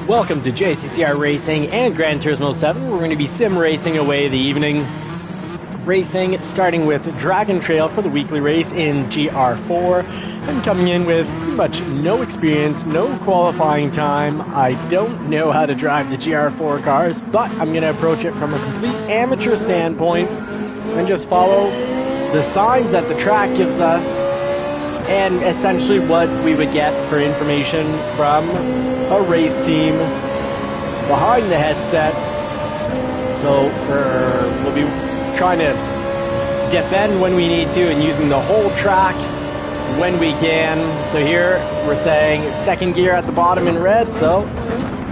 Welcome to JCCR Racing and Gran Turismo 7. We're going to be sim racing away the evening. Racing starting with Dragon Trail for the weekly race in GR4. I'm coming in with pretty much no experience, no qualifying time. I don't know how to drive the GR4 cars, but I'm going to approach it from a complete amateur standpoint and just follow the signs that the track gives us and essentially what we would get for information from a race team behind the headset. So we'll be trying to defend when we need to and using the whole track when we can. So here we're saying second gear at the bottom in red, so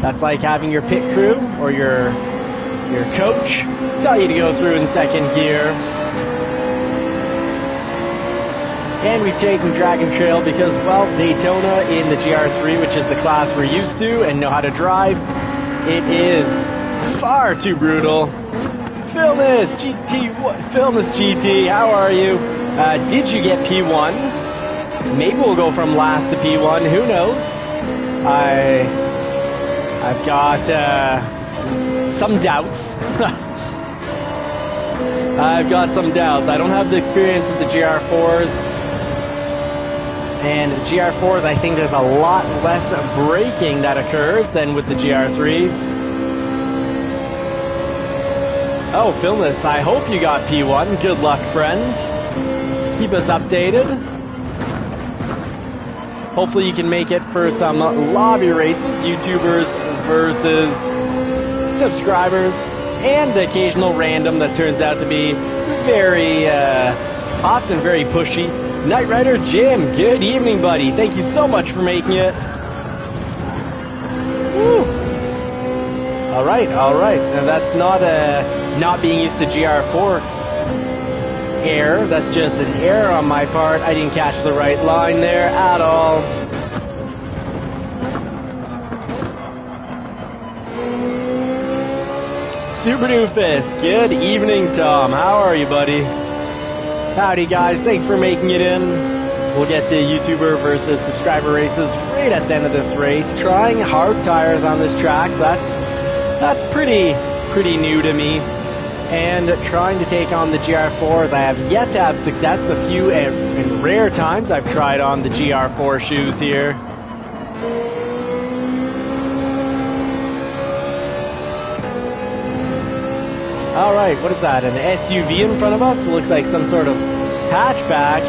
that's like having your pit crew or your coach tell you to go through in second gear. And we've taken Dragon Trail because, well, Daytona in the GR3, which is the class we're used to and know how to drive, it is far too brutal. Philness GT, how are you? Did you get P1? Maybe we'll go from last to P1, who knows? I've got some doubts. I've got some doubts. I don't have the experience with the GR4s. And GR4s, I think there's a lot less braking that occurs than with the GR3s. Oh, Philness, I hope you got P1. Good luck, friend. Keep us updated. Hopefully you can make it for some lobby races, YouTubers versus subscribers, and the occasional random that turns out to be very, often very pushy. Knight Rider Jim, good evening, buddy. Thank you so much for making it. Woo. All right. Now that's not being used to GR4 error. That's just an error on my part. I didn't catch the right line there at all. Super Doofus, good evening, Tom. How are you, buddy? Howdy, guys. Thanks for making it in. We'll get to YouTuber versus subscriber races right at the end of this race. Trying hard tires on this track, so that's pretty new to me. And trying to take on the GR4s. I have yet to have success. The few and rare times I've tried on the GR4 shoes here. All right, what is that? An SUV in front of us? It looks like some sort of hatchback.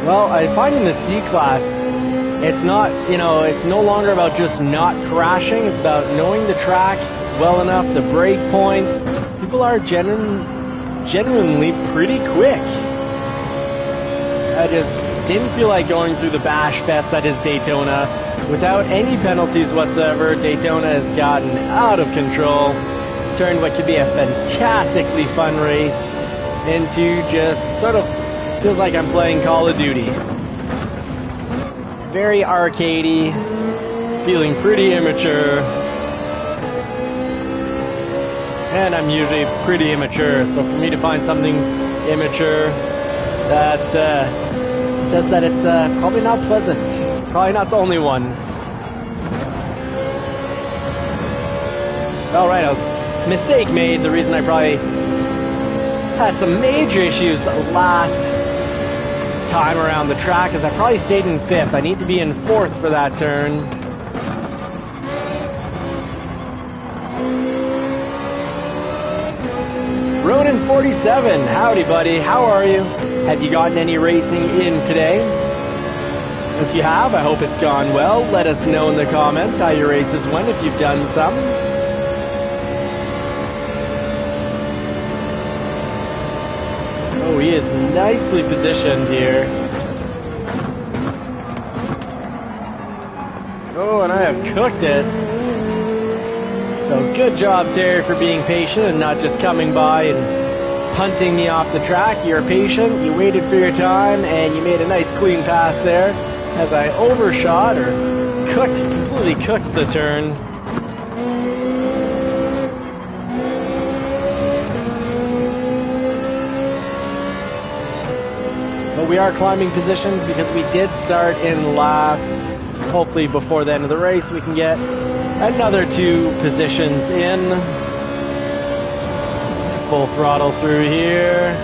Well, I find in the C-Class, it's not, it's no longer about just not crashing. It's about knowing the track well enough, the brake points. People are genuinely pretty quick. I just didn't feel like going through the bash fest that is Daytona without any penalties whatsoever. Daytona has gotten out of control, turned what could be a fantastically fun race into just sort of feels like I'm playing Call of Duty. Very arcadey, feeling pretty immature. And I'm usually pretty immature, so for me to find something immature that says that it's probably not pleasant. Probably not the only one. Alright, mistake made. The reason I probably had some major issues last time around the track is I probably stayed in 5th. I need to be in 4th for that turn. Ronan47, howdy buddy, how are you? Have you gotten any racing in today? If you have, I hope it's gone well. Let us know in the comments how your races went if you've done some. Oh, he is nicely positioned here. Oh, and I have cooked it. So good job, Terry, for being patient and not just coming by and punting me off the track. You're patient, you waited for your time, and you made a nice clean pass there as I overshot or completely cooked the turn. we are climbing positions because we did start in last. Hopefully before the end of the race we can get another 2 positions in. Full throttle through here.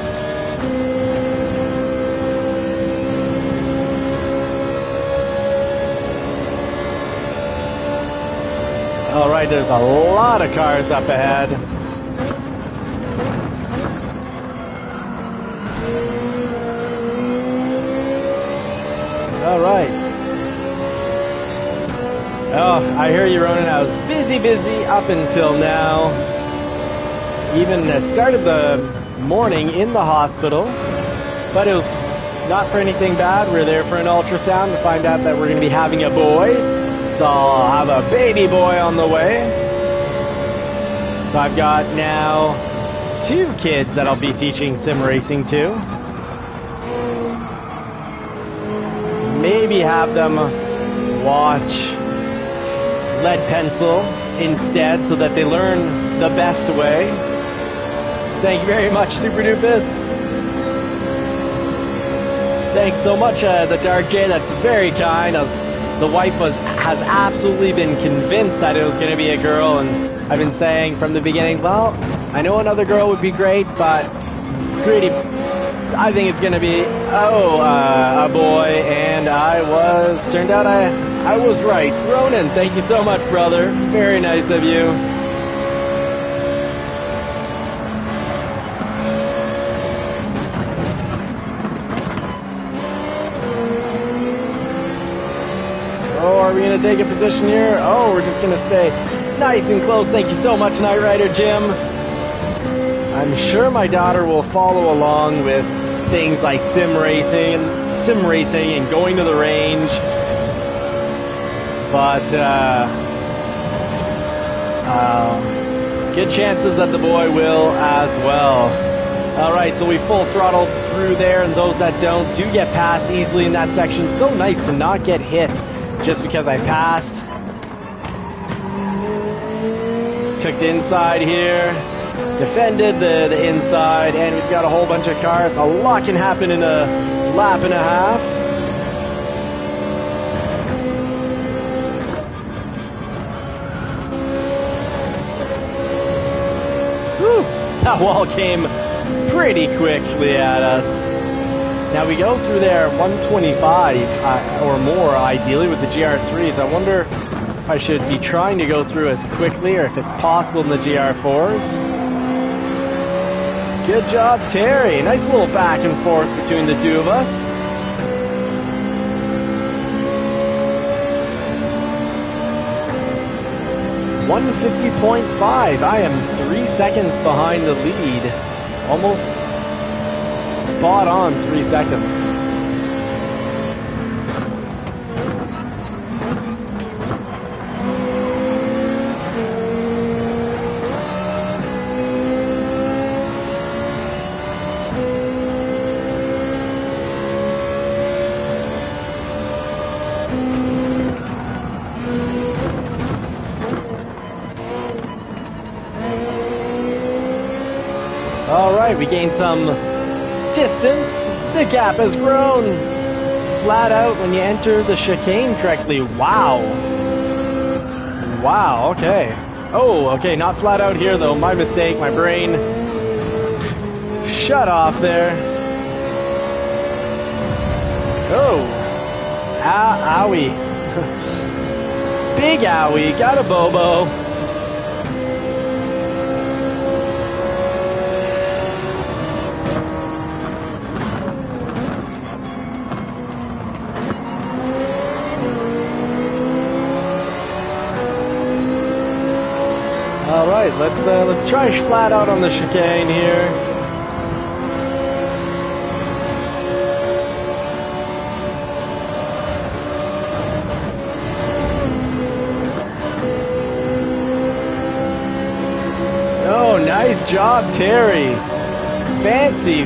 All right, there's a lot of cars up ahead. All right. Oh, I hear you, Ronan. I was busy up until now. Even started the morning in the hospital, but it was not for anything bad. We're there for an ultrasound to find out that we're going to be having a boy. So I'll have a baby boy on the way. So I've got now 2 kids that I'll be teaching sim racing to. Maybe have them watch Lead Pencil instead so that they learn the best way. Thank you very much, Super Dupus. Thanks so much, the Dark J. That's very kind. The wife has absolutely been convinced that it was going to be a girl, and I've been saying from the beginning, well, I know another girl would be great, but I think it's going to be, a boy, and turned out I was right. Ronan, thank you so much, brother. Very nice of you. Oh, are we going to take a position here? Oh, we're just going to stay nice and close. Thank you so much, Knight Rider Jim. I'm sure my daughter will follow along with things like sim racing and going to the range. But good chances that the boy will as well. All right, so we full throttled through there, and those that don't do get past easily in that section. So nice to not get hit just because I passed. Took the inside here, defended the inside, and we've got a whole bunch of cars. A lot can happen in a lap and a half. Whew, that wall came pretty quickly at us. Now we go through there 125 or more, ideally, with the GR3s. I wonder if I should be trying to go through as quickly or if it's possible in the GR4s. Good job, Terry. Nice little back and forth between the two of us. .5. I am 3 seconds behind the lead. Almost spot on 3 seconds. Alright, we gained some distance. The gap has grown. Flat out when you enter the chicane correctly. Wow. Wow, okay. Oh, okay, not flat out here though. My mistake, my brain shut off there. Oh. Owie. Big owie. Got a bobo. All right, let's try flat out on the chicane here. Oh, nice job, Terry. Fancy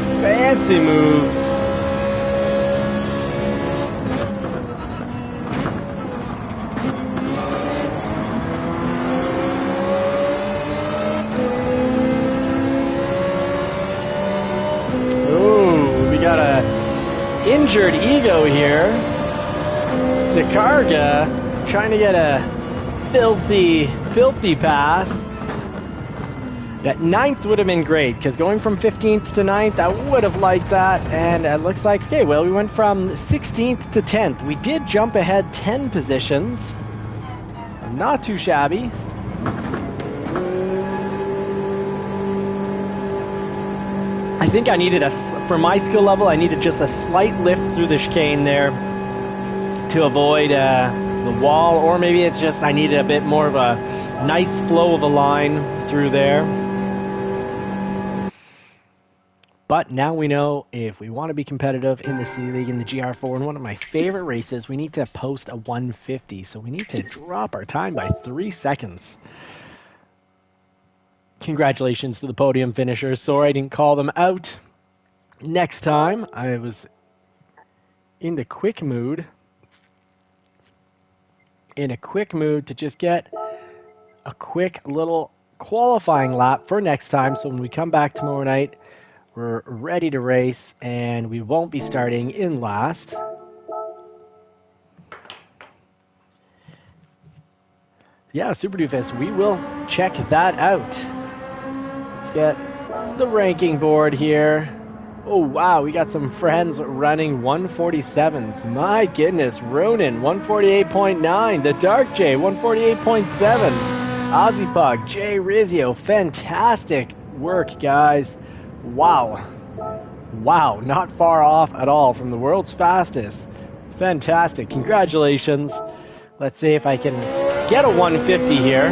moves. injured ego here. Sikarga trying to get a filthy pass. That 9th would have been great, because going from 15th to 9th, I would have liked that. And it looks like, okay, well, we went from 16th to 10th. We did jump ahead 10 positions. Not too shabby. I think I needed for my skill level, I needed just a slight lift through the chicane there to avoid the wall, or maybe it's just I needed a bit more of a nice flow of a line through there. But now we know if we want to be competitive in the City League in the GR4, in one of my favorite races, we need to post a 150. So we need to drop our time by 3 seconds. Congratulations to the podium finishers. Sorry I didn't call them out. Next time, I was in the quick mood. In a quick mood to just get a quick little qualifying lap for next time. So when we come back tomorrow night, we're ready to race and we won't be starting in last. Yeah, Super Doofus, we will check that out. Let's get the ranking board here. Oh, wow, we got some friends running 147s. My goodness, Ronan, 148.9. The Dark J, 148.7. Ozzy Pug, Jay Rizio, fantastic work, guys. Wow. Wow, not far off at all from the world's fastest. Fantastic, congratulations. Let's see if I can get a 150 here.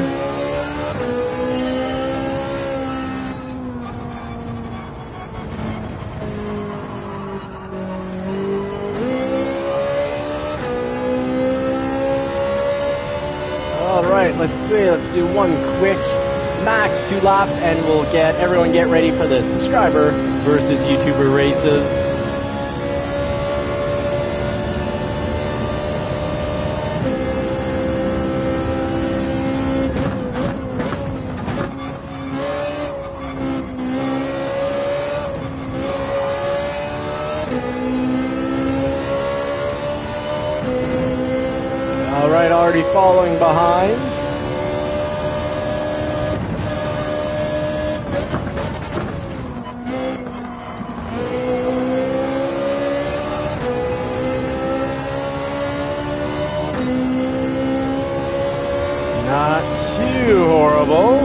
Let's see, let's do one quick max 2 laps and we'll everyone get ready for the subscriber versus YouTuber races. All right, already following behind. Not too horrible.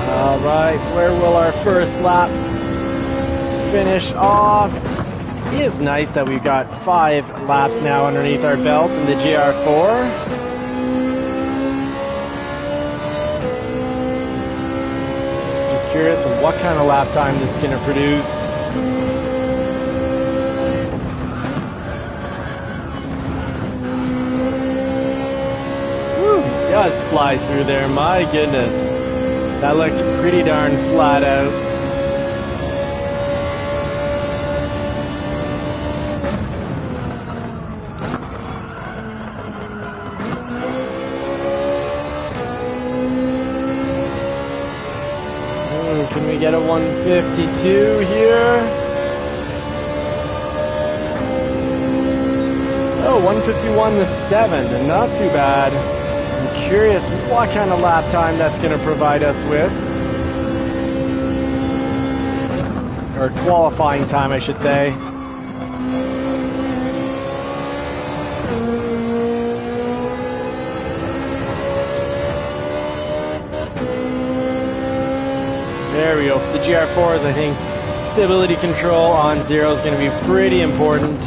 All right, where will our first lap finish off? It is nice that we've got 5 laps now underneath our belt in the GR4. Just curious of what kind of lap time this is going to produce. Woo, it does fly through there, my goodness. That looked pretty darn flat out. Can we get a 152 here? Oh, 151 to 7, not too bad. I'm curious what kind of lap time that's going to provide us with. Or qualifying time, I should say. There we go. For the GR4s, I think stability control on 0 is going to be pretty important.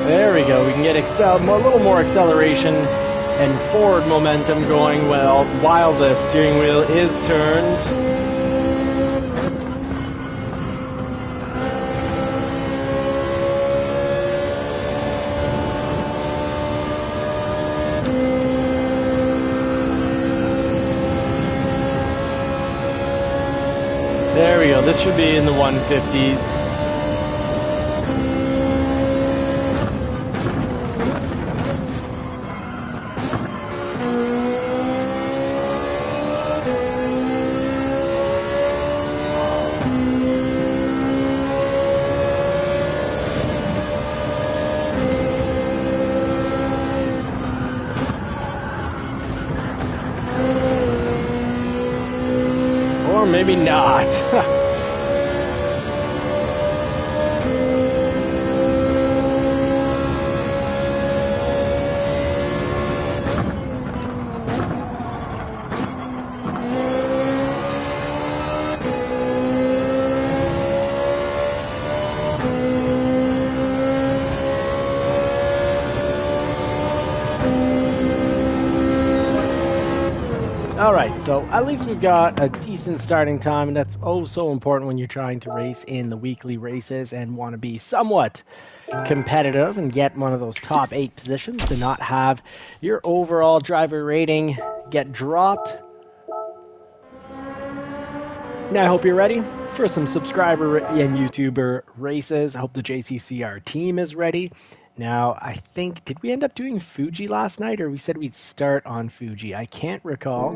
There we go. We can get a little more acceleration and forward momentum going while the steering wheel is turned. There we go. This should be in the 150s. Or maybe not. Alright, so at least we've got a decent starting time, and that's oh so important when you're trying to race in the weekly races and want to be somewhat competitive and get one of those top 8 positions to not have your overall driver rating get dropped. Now I hope you're ready for some subscriber and YouTuber races. I hope the JCCR team is ready. Now, I think, did we end up doing Fuji last night, or we said we'd start on Fuji? I can't recall.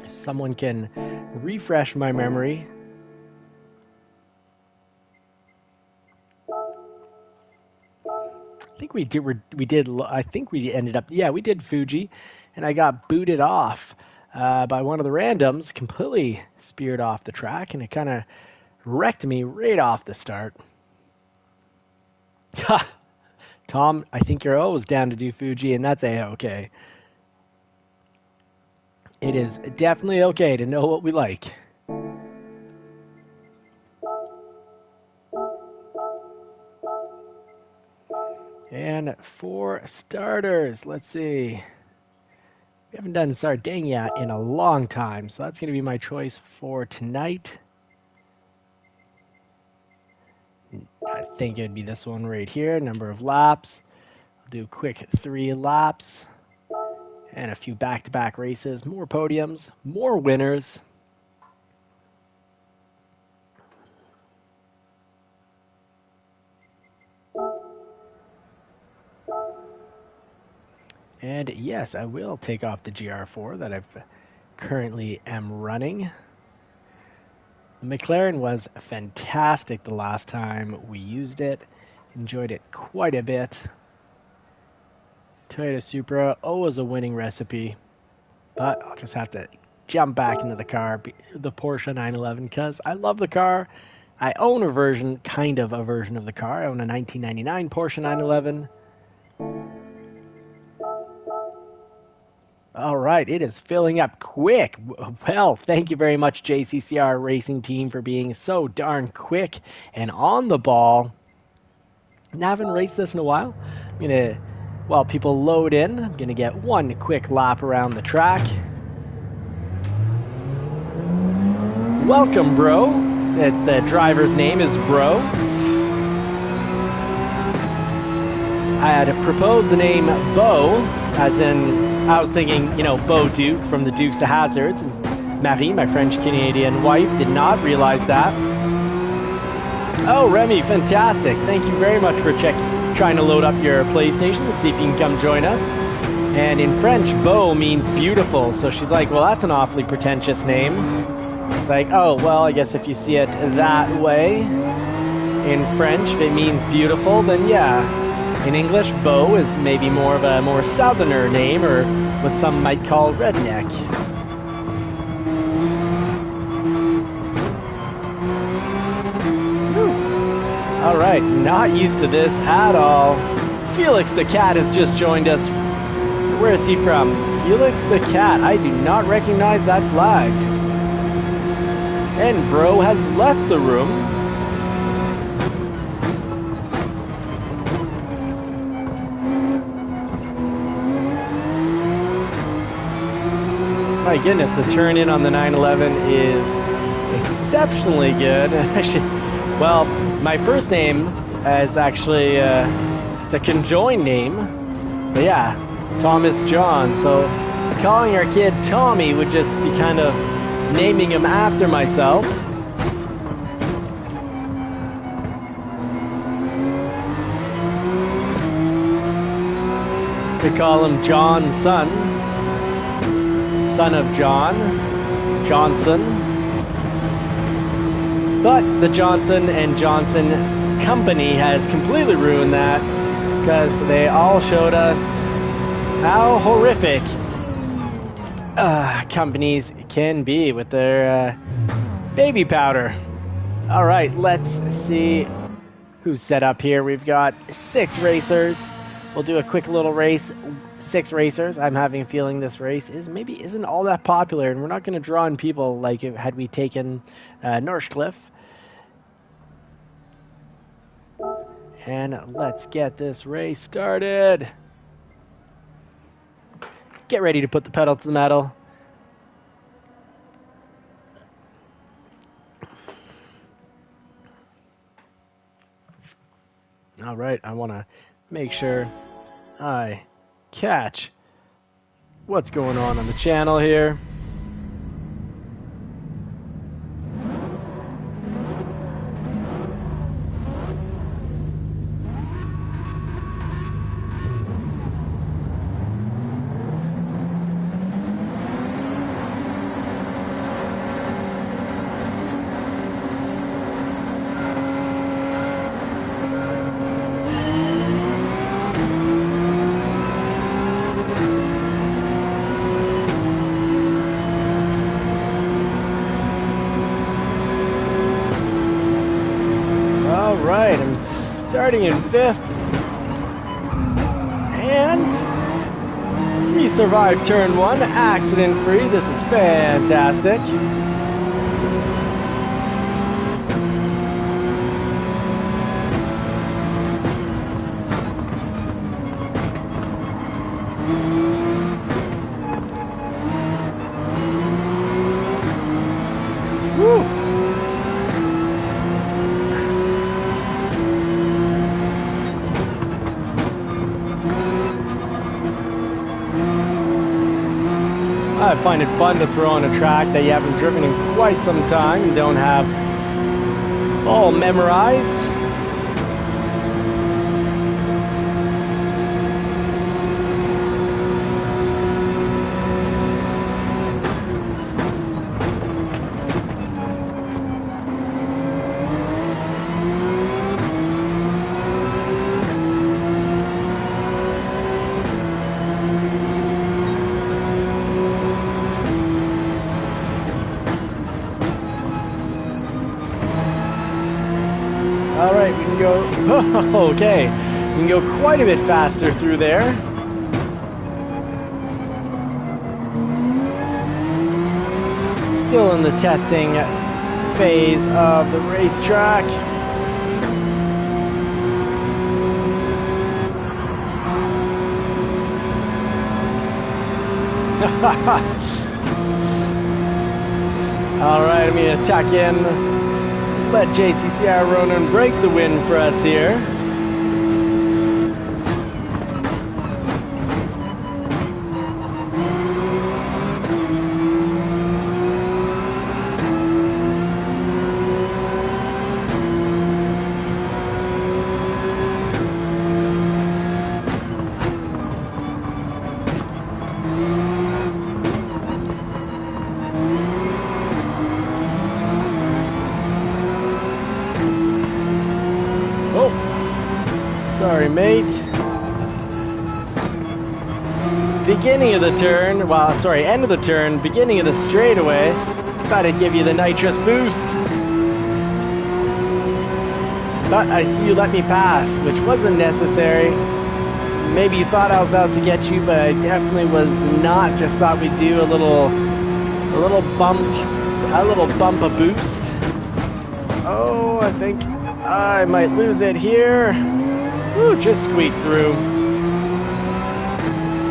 If someone can refresh my memory. I think we did, I think we ended up, yeah, we did Fuji, and I got booted off by one of the randoms, completely speared off the track, and it kind of wrecked me right off the start. Ha! Tom, I think you're always down to do Fuji, and that's A-okay. It is definitely okay to know what we like. And for starters, let's see. We haven't done Sardinia in a long time, so that's going to be my choice for tonight. I think it'd be this one right here, number of laps. I'll do a quick 3 laps and a few back-to-back races, more podiums, more winners. And yes, I will take off the GR4 that I currently am running. The McLaren was fantastic the last time we used it. Enjoyed it quite a bit. Toyota Supra, always a winning recipe. But I'll just have to jump back into the car, the Porsche 911, because I love the car. I own a version, kind of a version of the car. I own a 1999 Porsche 911. All right, it is filling up quick. Well, thank you very much, JCCR Racing Team, for being so darn quick and on the ball. I haven't raced this in a while. I'm going to, while people load in, I'm going to get one quick lap around the track. Welcome, bro. It's the driver's name is Bro. I had proposed the name Bo, as in, I was thinking, you know, Bo Duke from the Dukes of Hazzards. And Marie, my French-Canadian wife, did not realize that. Oh, Remy, fantastic. Thank you very much for trying to load up your PlayStation to see if you can come join us. And in French, Beau means beautiful. So she's like, well, that's an awfully pretentious name. It's like, oh, well, I guess if you see it that way, in French, if it means beautiful, then yeah. In English, Beau is maybe more of a more southerner name, or what some might call redneck. All right, not used to this at all. Felix the Cat has just joined us. Where is he from? Felix the Cat. I do not recognize that flag. And Bro has left the room. My goodness, the turn in on the 911 is exceptionally good. Well, my first name is actually, it's a conjoined name. But yeah, Thomas John. So calling our kid Tommy would just be kind of naming him after myself. We call him John's son. Son of John. Johnson. But the Johnson and Johnson company has completely ruined that because they all showed us how horrific companies can be with their baby powder. All right, let's see who's set up here. We've got 6 racers. We'll do a quick little race. 6 racers. I'm having a feeling this race isn't all that popular, and we're not going to draw in people like had we taken Northcliffe. And let's get this race started. Get ready to put the pedal to the metal. All right, I want to make sure I catch what's going on the channel here. Alright, I'm starting in 5th. And we survived turn 1, accident free. This is fantastic. Woo! I find it fun to throw on a track that you haven't driven in quite some time and don't have all memorized. All right, we can go, okay, we can go quite a bit faster through there. Still in the testing phase of the racetrack. All right, I'm going to tuck in. Let JCCR Ronan break the win for us here. Sorry, mate. Beginning of the turn, well, sorry, end of the turn, beginning of the straightaway. Thought I'd give you the nitrous boost. But I see you let me pass, which wasn't necessary. Maybe you thought I was out to get you, but I definitely was not. Just thought we'd do a little bump of boost. Oh, I think I might lose it here. Ooh, just squeaked through.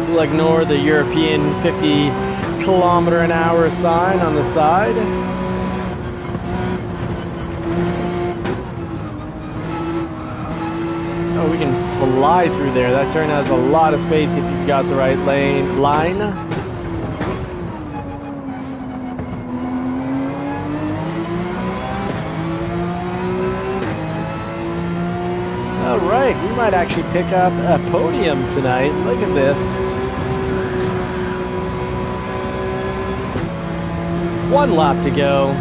We'll ignore the European 50-kilometer-an-hour sign on the side. Oh, we can fly through there. That turn has a lot of space if you've got the right line. All right. right, we might actually pick up a podium tonight. Look at this. One lap to go.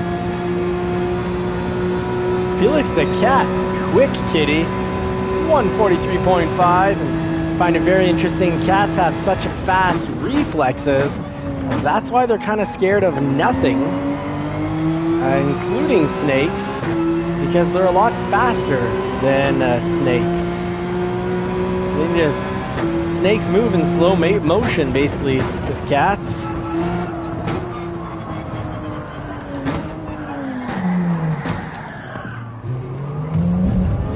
Felix the Cat, quick kitty, 143.5. Find it very interesting. Cats have such fast reflexes. That's why they're kind of scared of nothing, including snakes, because they're a lot faster than snakes. Snakes move in slow motion, basically, with cats.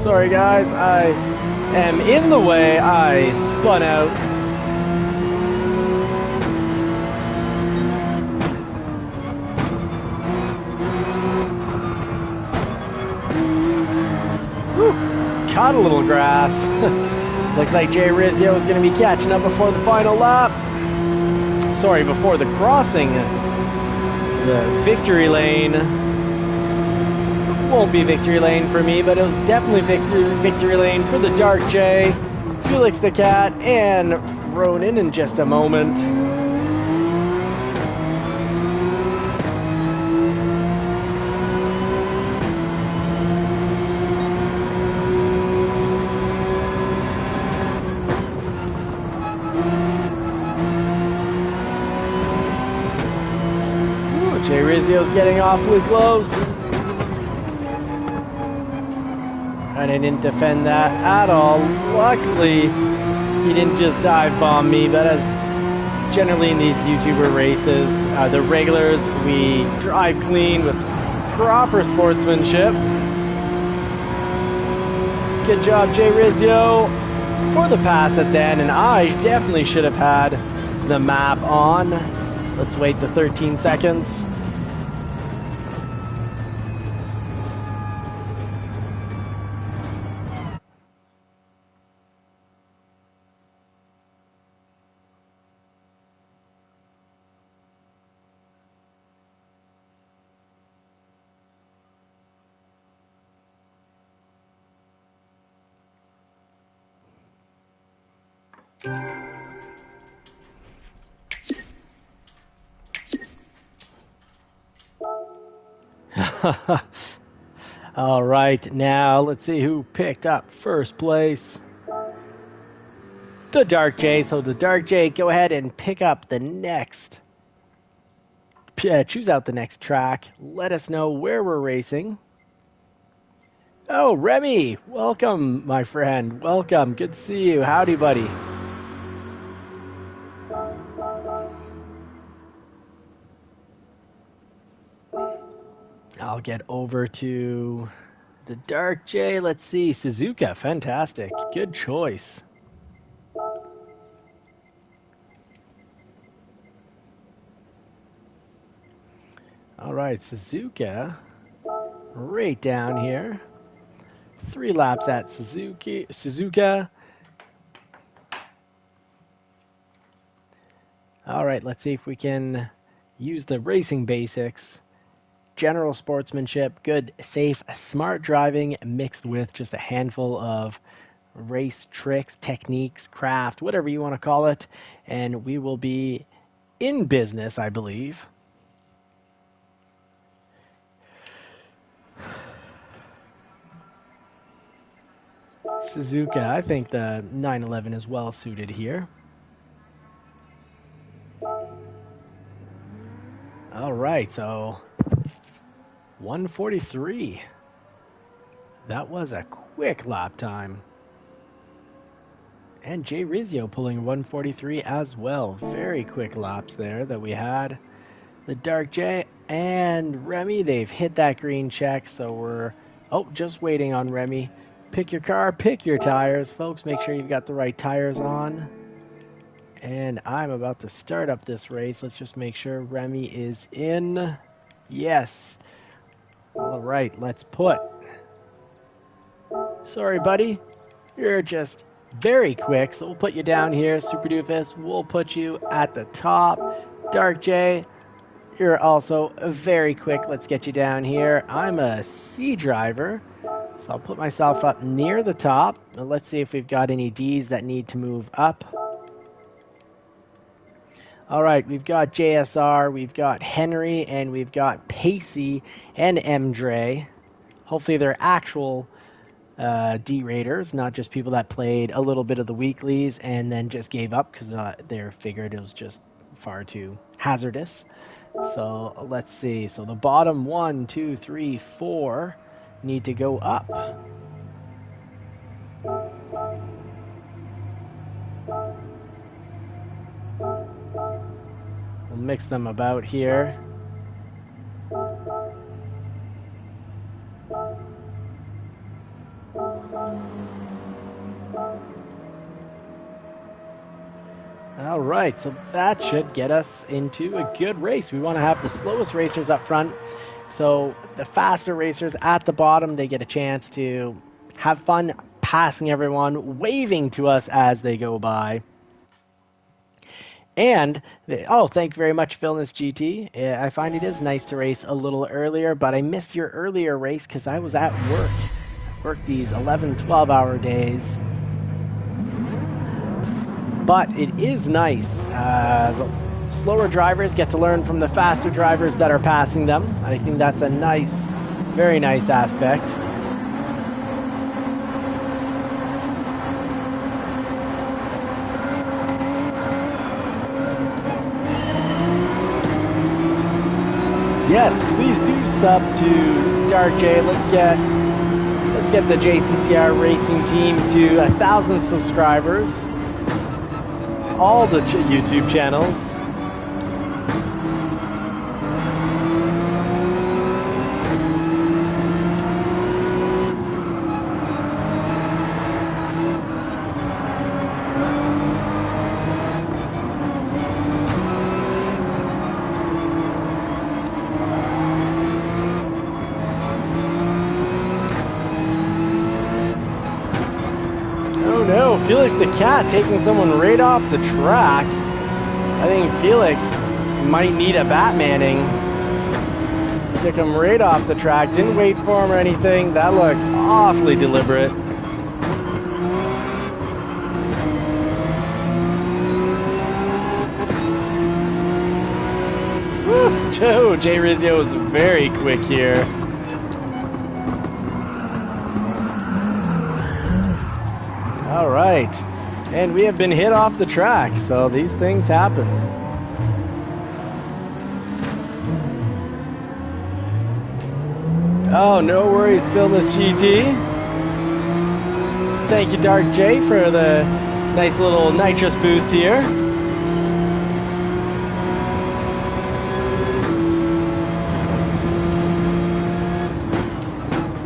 Sorry guys, I am in the way. I spun out. Whew, caught a little grass. Looks like Jay Rizzio is going to be catching up before the final lap. Sorry, before the crossing the victory lane. Won't be victory lane for me, but it was definitely victory lane for the Dark J, Felix the Cat, and Ronan in just a moment. Ooh, Jay Rizzio's getting awfully close. I didn't defend that at all. Luckily, he didn't just dive bomb me, but as generally in these YouTuber races, the regulars, we drive clean with proper sportsmanship. Good job, Jay Rizzio, for the pass at the end, and I definitely should have had the map on. Let's wait the 13 seconds. All right, now let's see who picked up first place. The Dark J. So the Dark J, go ahead and pick up the next. Choose out the next track. Let us know where we're racing. Oh, Remy, welcome, my friend. Welcome. Good to see you. Howdy, buddy. I'll get over to the Dark J. Let's see. Suzuka. Fantastic. Good choice. All right, Suzuka. Right down here. 3 laps at Suzuka. All right, let's see if we can use the racing basics. General sportsmanship, good, safe, smart driving mixed with just a handful of race tricks, techniques, craft, whatever you want to call it. And we will be in business, I believe. Suzuka, I think the 911 is well suited here. All right, so 143. That was a quick lap time. And Jay Rizzio pulling 143 as well. Very quick laps there that we had. The Dark J and Remy, they've hit that green check, so we're just waiting on Remy. Pick your car, pick your tires. Folks, make sure you've got the right tires on. And I'm about to start up this race. Let's just make sure Remy is in. Yes. All right, let's put. Sorry, buddy. You're just very quick, so we'll put you down here. Super Doofus, we'll put you at the top. Dark J, you're also very quick. Let's get you down here. I'm a C driver, So I'll put myself up near the top. Let's see if we've got any Ds that need to move up. All right, we've got JSR, we've got Henry, and we've got Pacey and MDre. Hopefully they're actual D-raters, not just people that played a little bit of the weeklies and then just gave up because they figured it was just far too hazardous. So let's see. So the bottom 1, 2, 3, 4 need to go up. We'll mix them about here. All right, so that should get us into a good race. We want to have the slowest racers up front. So the faster racers at the bottom, they get a chance to have fun passing everyone, waving to us as they go by. And, oh, thank you very much, Philness GT. I find it is nice to race a little earlier, but I missed your earlier race because I was at work. I worked these 11, 12-hour days. But it is nice. The slower drivers get to learn from the faster drivers that are passing them. I think that's a nice, very nice aspect. Yes, please do sub to Dark J. Let's get the JCCR racing team to 1,000 subscribers. All the YouTube channels. Oh no, Felix the Cat taking someone right off the track. I think Felix might need a Batmaning. Took him right off the track, didn't wait for him or anything. That looked awfully deliberate. Woo! Joe, Jay Rizzio was very quick here. All right, and we have been hit off the track, so these things happen. Oh, no worries, Philness GT. Thank you, Dark J, for the nice little nitrous boost here.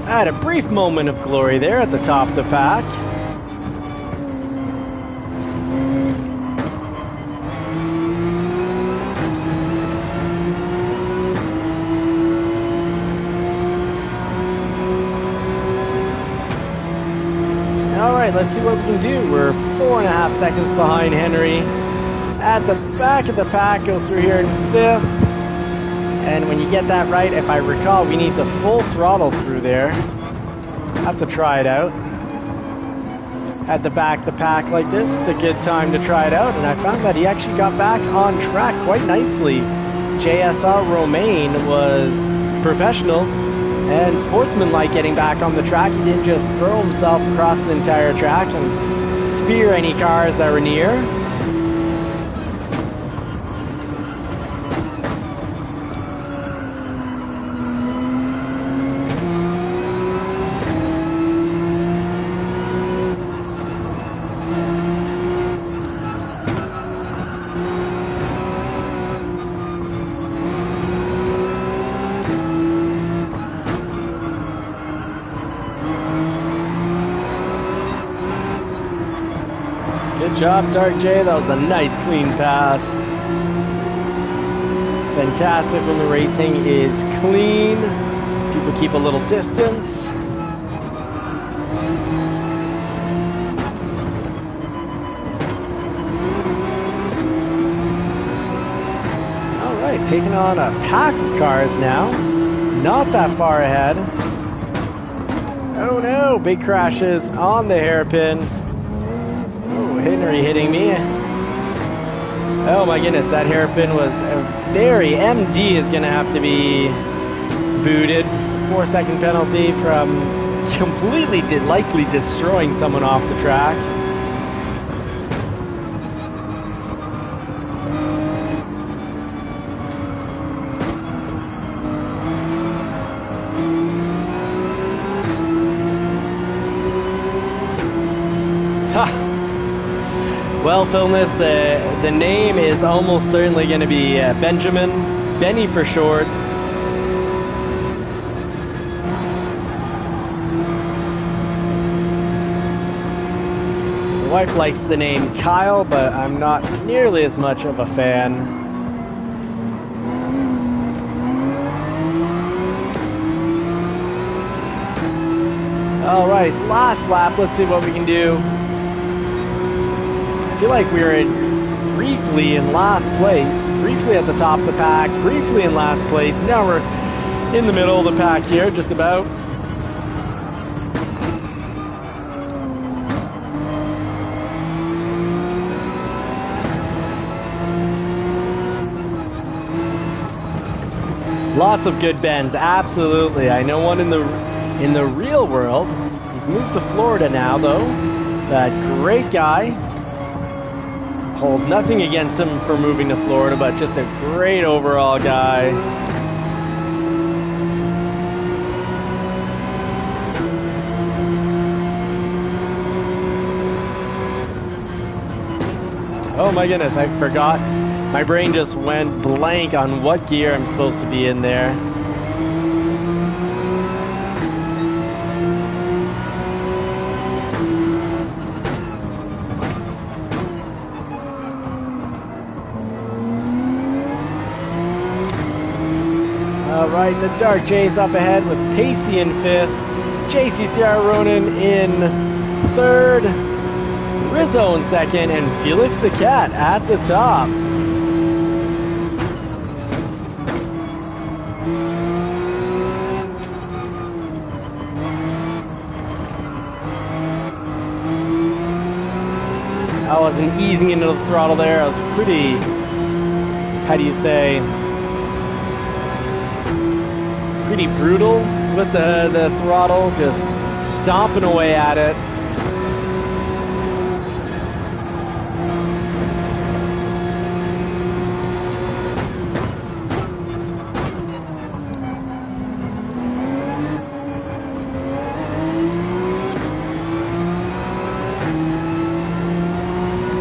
I had a brief moment of glory there at the top of the pack. Let's see what we can do. We're 4.5 seconds behind Henry. At the back of the pack, go through here in 5th. And when you get that right, if I recall, we need the full throttle through there. Have to try it out. At the back of the pack like this, it's a good time to try it out. And I found that he actually got back on track quite nicely. JSR Romain was professional and sportsmanlike getting back on the track. He didn't just throw himself across the entire track and spear any cars that were near. Good job, Dark J. That was a nice, clean pass. Fantastic when the racing is clean. People keep a little distance. All right, taking on a pack of cars now. Not that far ahead. Oh no, big crashes on the hairpin. Oh, Henry hitting me. Oh my goodness, that hairpin was very... MD is going to have to be booted. 4-second penalty from completely likely destroying someone off the track. Well, Philness, the name is almost certainly going to be Benjamin, Benny for short. My wife likes the name Kyle, but I'm not nearly as much of a fan. All right, last lap. Let's see what we can do. I feel like we were briefly in last place, briefly at the top of the pack, briefly in last place. Now we're in the middle of the pack here, just about. Lots of good bends, absolutely. I know one in the real world. He's moved to Florida now, though. That great guy. Hold nothing against him for moving to Florida, but just a great overall guy. Oh my goodness, I forgot. My brain just went blank on what gear I'm supposed to be in there. Alright, the Dark J's up ahead with Pacey in 5th, JCCR Ronan in 3rd, Rizzo in 2nd, and Felix the Cat at the top. I wasn't easing into the throttle there. I was pretty, how do you say, pretty brutal with the throttle, just stomping away at it.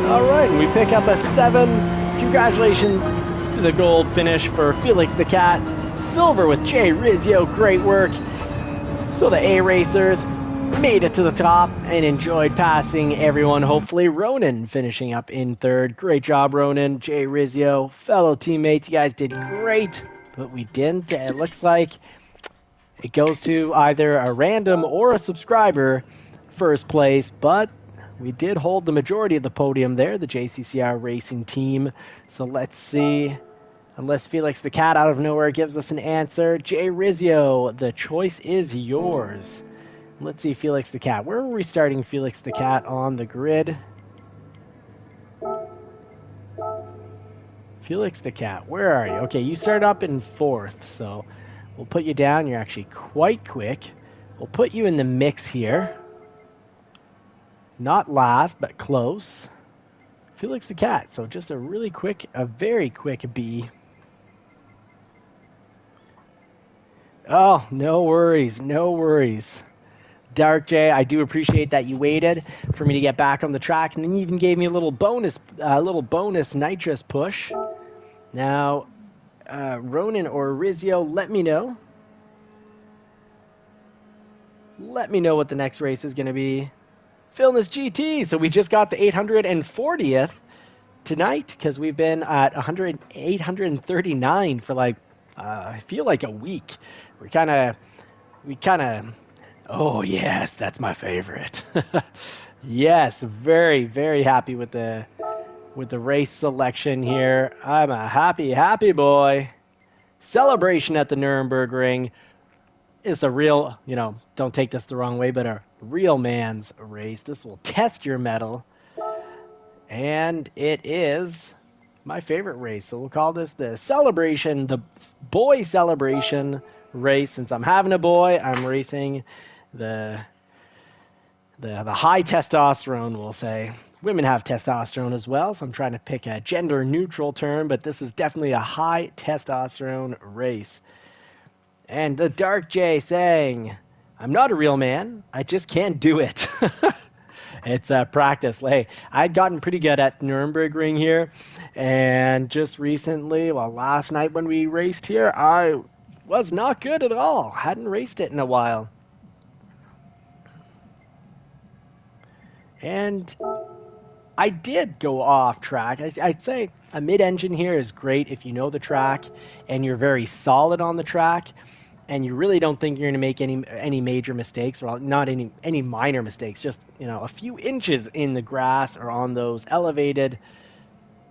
Alright, we pick up a 7. Congratulations to the gold finish for Felix the Cat. Silver with Jay Rizzio, great work. So the A racers made it to the top and enjoyed passing everyone. Hopefully Ronan finishing up in 3rd. Great job, Ronan. Jay Rizzio, fellow teammates, you guys did great, but we didn't. It looks like it goes to either a random or a subscriber first place, but we did hold the majority of the podium there, the JCCR racing team. So let's see. Unless Felix the Cat out of nowhere gives us an answer. Jay Rizzio, the choice is yours. Let's see, Felix the Cat. Where are we starting Felix the Cat on the grid? Felix the Cat, where are you? Okay, you start up in 4th, so we'll put you down. You're actually quite quick. We'll put you in the mix here. Not last, but close. Felix the Cat, so just a really quick, a very quick B. Oh, no worries, no worries. Dark J, I do appreciate that you waited for me to get back on the track, and then you even gave me a little bonus nitrous push. Now, Ronan or Rizzio, let me know. Let me know what the next race is going to be. Philness GT, so we just got the 840th tonight because we've been at 839 for like, I feel like a week. We kind of, oh yes, that's my favorite. Yes, very, very happy with the race selection here. I'm a happy boy. Celebration at the Nuremberg Ring. It's a real, you know, don't take this the wrong way, but a real man's race. This will test your mettle. And it is my favorite race. So we'll call this the celebration, the boy celebration race. Since I'm having a boy, I'm racing the high testosterone, we'll say. Women have testosterone as well, so I'm trying to pick a gender neutral term, but this is definitely a high testosterone race. And the Dark J saying, I'm not a real man, I just can't do it. It's practice. Hey, I'd gotten pretty good at Nürburgring here, and just recently, well, last night when we raced here, I was not good at all. Hadn't raced it in a while. And I did go off track. I'd say a mid-engine here is great if you know the track and you're very solid on the track and you really don't think you're going to make any major mistakes, or not any minor mistakes, just, you know, a few inches in the grass or on those elevated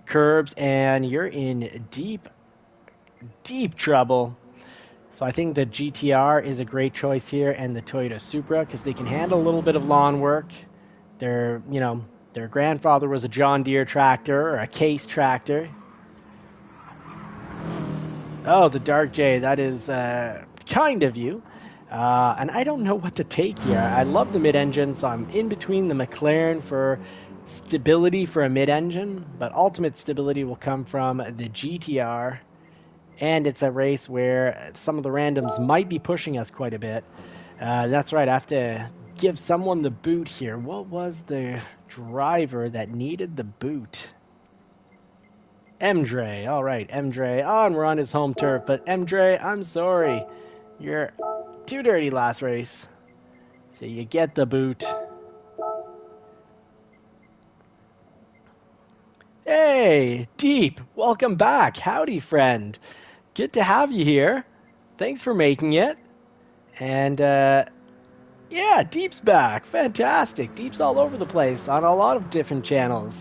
curbs, and you're in deep trouble. So I think the GTR is a great choice here, and the Toyota Supra, because they can handle a little bit of lawn work. They're, you know, their grandfather was a John Deere tractor or a Case tractor. Oh, the Dark J, that is kind of you. And I don't know what to take here. I love the mid-engine, so I'm in between the McLaren for stability for a mid-engine, but ultimate stability will come from the GTR. And it's a race where some of the randoms might be pushing us quite a bit. That's right, I have to give someone the boot here. What was the driver that needed the boot? Emdre. All right, Emdre. Oh, and we're on his home turf. But Emdre, I'm sorry. You're too dirty last race. So you get the boot. Hey, Deep. Welcome back. Howdy, friend. Good to have you here. Thanks for making it. And, yeah, Deep's back. Fantastic. Deep's all over the place on a lot of different channels.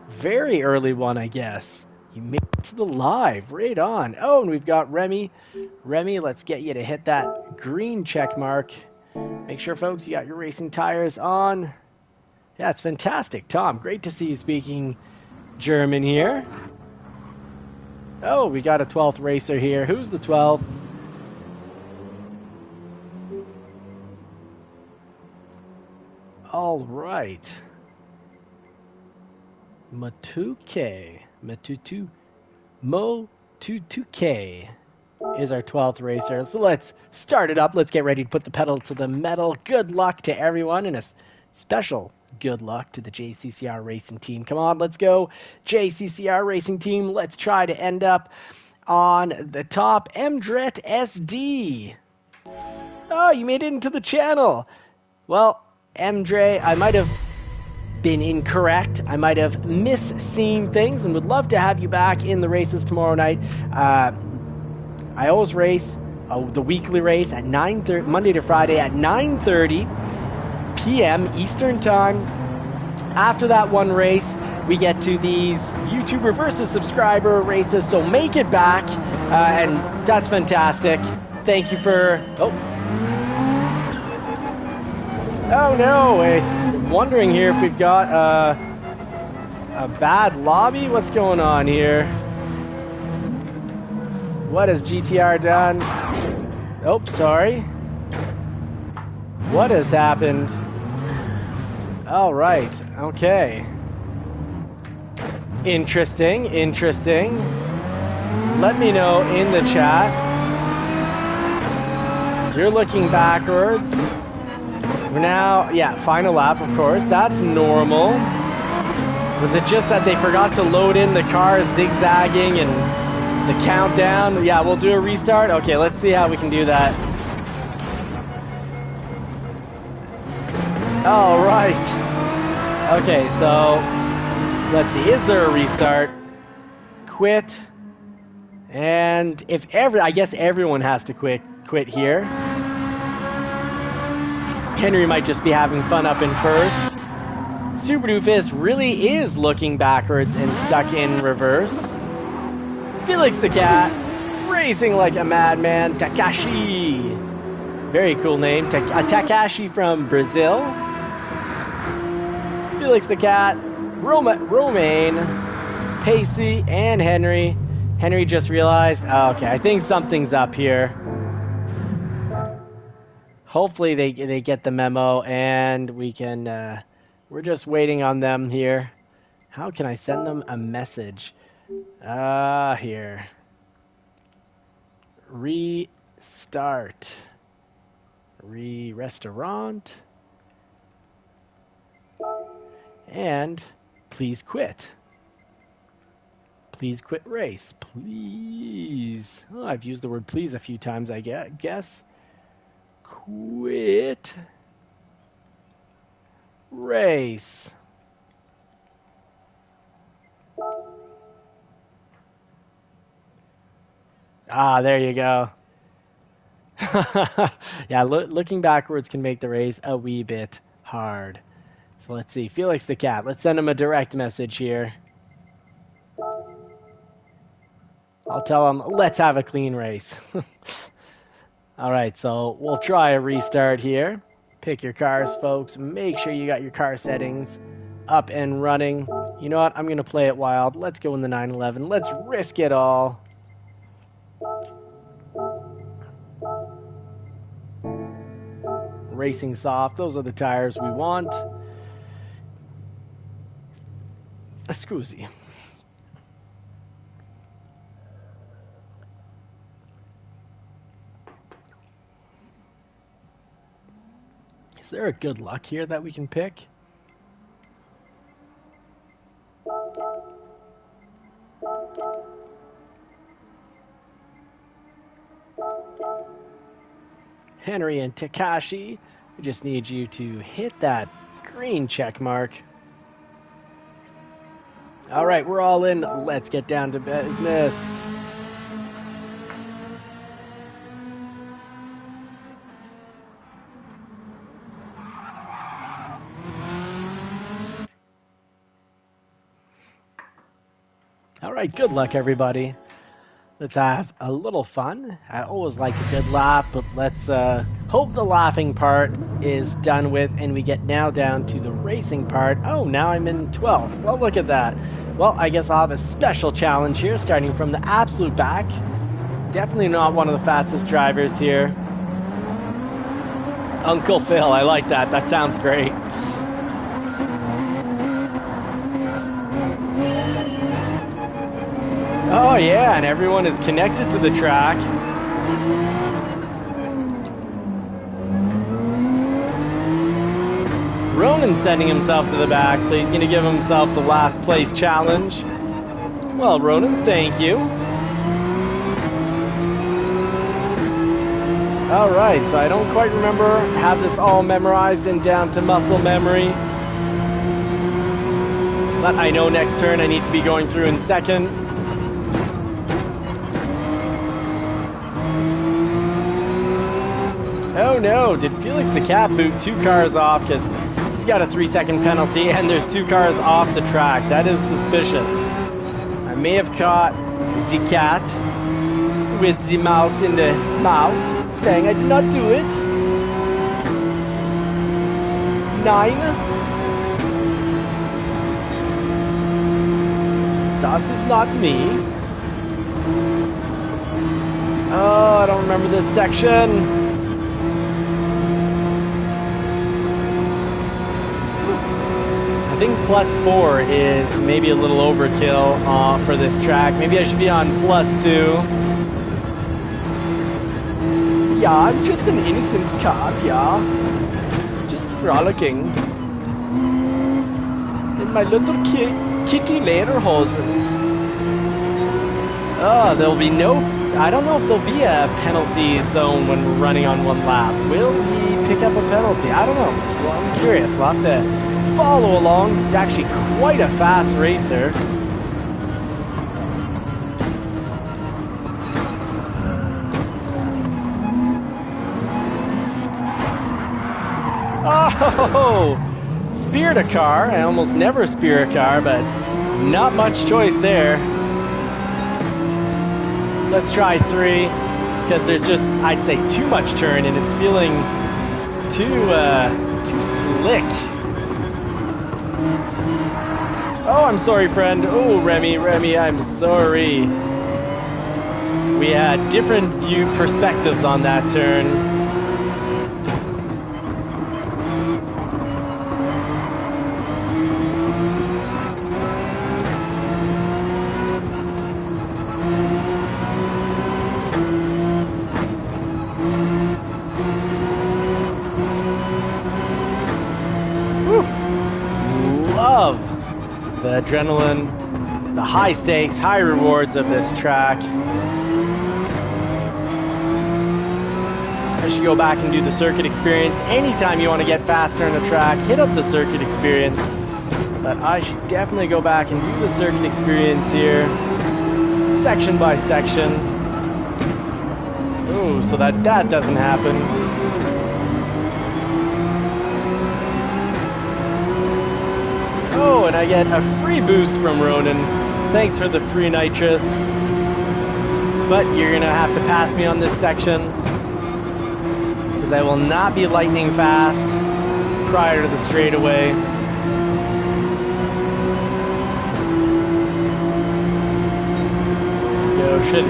Very early one, I guess. You made it to the live. Right on. Oh, and we've got Remy. Remy, let's get you to hit that green check mark. Make sure, folks, you got your racing tires on. Yeah, it's fantastic. Tom, great to see you speaking German here. Oh, we got a 12th racer here. Who's the 12th? All right. Motuke is our 12th racer. So let's start it up. Let's get ready to put the pedal to the metal. Good luck to everyone, and a special good luck to the JCCR Racing Team. Come on, let's go. JCCR Racing Team, let's try to end up on the top. Mdret SD. Oh, you made it into the channel. Well, Mdre, I might have been incorrect. I might have misseen things, and would love to have you back in the races tomorrow night. I always race the weekly race at 9:30, Monday to Friday at 9:30 p.m. Eastern Time. After that one race, we get to these YouTuber versus subscriber races, so make it back, and that's fantastic. Thank you for... Oh no, I'm wondering here if we've got a bad lobby. What's going on here? What has GTR done? Oh, sorry. What has happened? All right, okay. Interesting. Let me know in the chat. You're looking backwards. We're now, yeah, final lap, of course. That's normal. Was it just that they forgot to load in the cars zigzagging and the countdown? Yeah, we'll do a restart. Okay, let's see how we can do that. All right. Okay, so let's see. Is there a restart? Quit. And if I guess everyone has to quit here. Henry might just be having fun up in first. Super Doofus really is looking backwards and stuck in reverse. Felix the Cat, racing like a madman. Takashi Very cool name. Takashi from Brazil. Felix the Cat, Romaine, Pacey, and Henry. Henry just realized, okay, I think something's up here. Hopefully they get the memo, and we can, we're just waiting on them here. How can I send them a message? Here. Restart. Restaurant. And please quit. Please quit race. Please. Oh, I've used the word please a few times, I guess. Quit race. There you go. Yeah, looking backwards can make the race a wee bit hard. So let's see. Felix the Cat. Let's send him a direct message here. I'll tell him, let's have a clean race. All right, so we'll try a restart here. Pick your cars, folks. Make sure you got your car settings up and running. You know what? I'm going to play it wild. Let's go in the 911. Let's risk it all. Racing soft. Those are the tires we want. A Scusi. Is there a good luck here that we can pick? Henry and Takashi, we just need you to hit that green check mark. All right, we're all in. Let's get down to business. All right, good luck, everybody. Let's have a little fun. I always like a good laugh, but let's hope the laughing part is done with and we get now down to the racing part. Oh, now I'm in 12th. Well, look at that. Well, I guess I'll have a special challenge here, starting from the absolute back. Definitely not one of the fastest drivers here. Uncle Phil, I like that. That sounds great. Oh yeah, and everyone is connected to the track. Ronan's sending himself to the back, so he's going to give himself the last place challenge. Well, Ronan, thank you. Alright, so I don't quite remember, have this all memorized and down to muscle memory. But I know next turn I need to be going through in second. Oh no, did Felix the Cat boot 2 cars off because he's got a 3-second penalty and there's 2 cars off the track? That is suspicious. I may have caught the cat with the mouse in the mouth saying I did not do it. 9. Das is not me. Oh, I don't remember this section. I think +4 is maybe a little overkill for this track. Maybe I should be on +2. Yeah, I'm just an innocent cat, yeah. Just frolicking. In my little kitty lederhosen. Oh, there'll be no... I don't know if there'll be a penalty zone when we're running on 1 lap. Will he pick up a penalty? I don't know. Well, I'm curious. We'll have to follow along. He's actually quite a fast racer. Oh, speared a car. I almost never spear a car, but not much choice there. Let's try 3. because there's just, I'd say, too much turn, and it's feeling too slick. Oh, I'm sorry, friend. Oh, Remy, I'm sorry. We had different view perspectives on that turn. Love the adrenaline, the high stakes, high rewards of this track. I should go back and do the circuit experience. Anytime you want to get faster in a track, hit up the circuit experience. But I should definitely go back and do the circuit experience here, section by section. Ooh, so that doesn't happen. Oh, and I get a free boost from Ronan. Thanks for the free nitrous. But you're gonna have to pass me on this section, because I will not be lightning fast prior to the straightaway. You should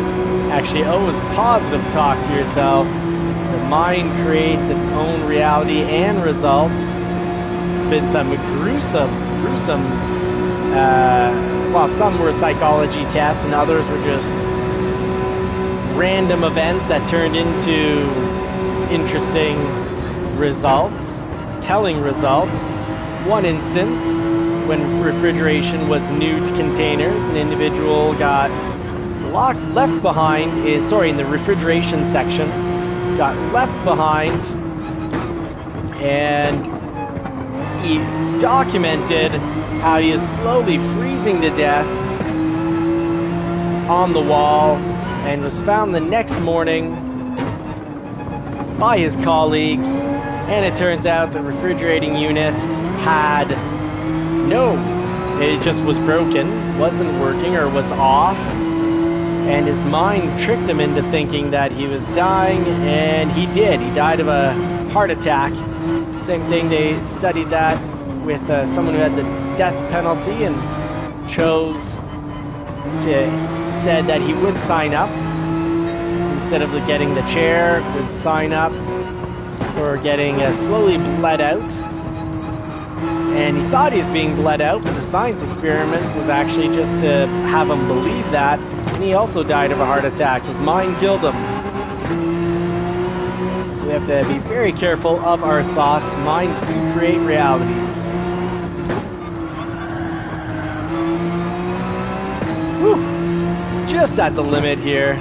actually always positive talk to yourself. The mind creates its own reality and results. It's been some gruesome, well, some were psychology tests and others were just random events that turned into interesting results, telling results. One instance, when refrigeration was new to containers, an individual got left behind in the refrigeration section, got left behind, and he documented how he is slowly freezing to death on the wall, and was found the next morning by his colleagues. And it turns out the refrigerating unit it just was broken, wasn't working, or was off, and his mind tricked him into thinking that he was dying, and he died of a heart attack. Same thing, they studied that with someone who had the death penalty and said that he would sign up instead of getting the chair, would sign up for getting slowly bled out. And he thought he was being bled out, but the science experiment was actually just to have him believe that, and he also died of a heart attack. His mind killed him. So we have to be very careful of our thoughts. Minds do create realities. Just at the limit here.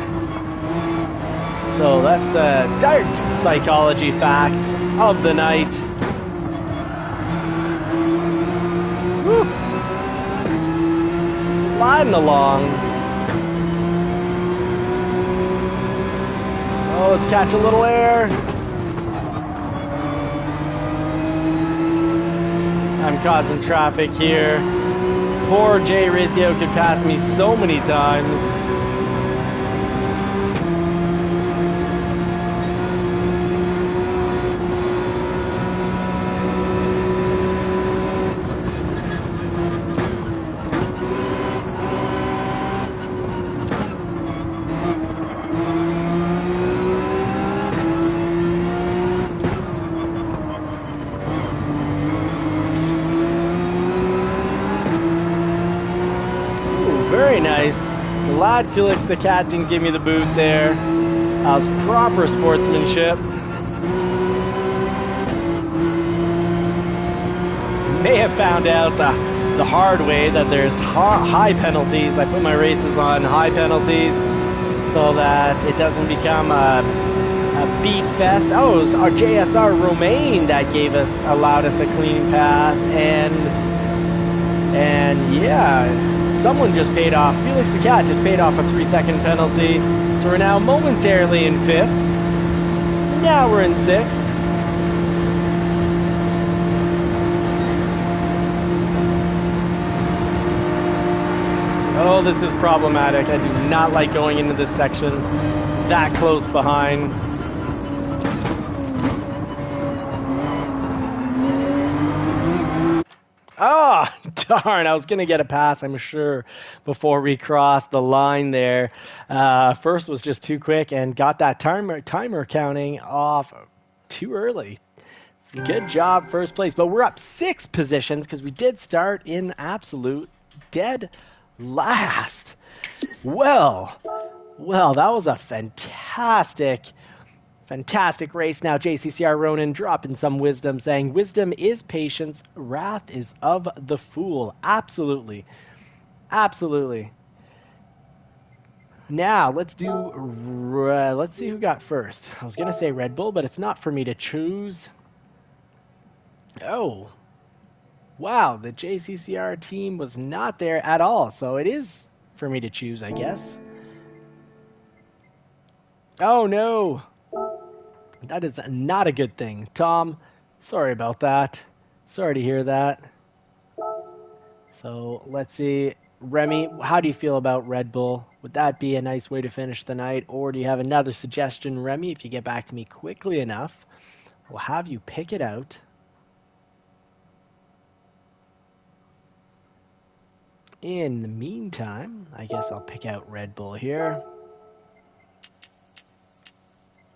So that's dark psychology facts of the night. Woo. Sliding along. Oh, let's catch a little air. I'm causing traffic here. Poor Jay Rizio could pass me so many times. Very nice. Glad Felix the Cat didn't give me the boot there. That was proper sportsmanship. May have found out the hard way that there's high penalties. I put my races on high penalties so that it doesn't become a beat fest. Oh, it was our JSR Romaine that allowed us a clean pass, and yeah. Someone just paid off, Felix the Cat just paid off a 3-second penalty. So we're now momentarily in 5th. Now we're in 6th. Oh, this is problematic. I do not like going into this section. that close behind. Oh, darn, I was going to get a pass, I'm sure, before we crossed the line there. First was just too quick and got that timer counting off too early. Good job, first place. But we're up 6 positions because we did start in absolute dead last. Well, that was a fantastic race. Now, JCCR Ronan dropping some wisdom, saying, wisdom is patience, wrath is of the fool. Absolutely. Absolutely. Now, let's see who got first. I was going to say Red Bull, but it's not for me to choose. Oh. Wow, the JCCR team was not there at all, so it is for me to choose, I guess. Oh, no. That is not a good thing. Tom, sorry about that. Sorry to hear that. So, let's see. Remy, how do you feel about Red Bull? Would that be a nice way to finish the night? Or do you have another suggestion, Remy? If you get back to me quickly enough, we'll have you pick it out. In the meantime, I guess I'll pick out Red Bull here.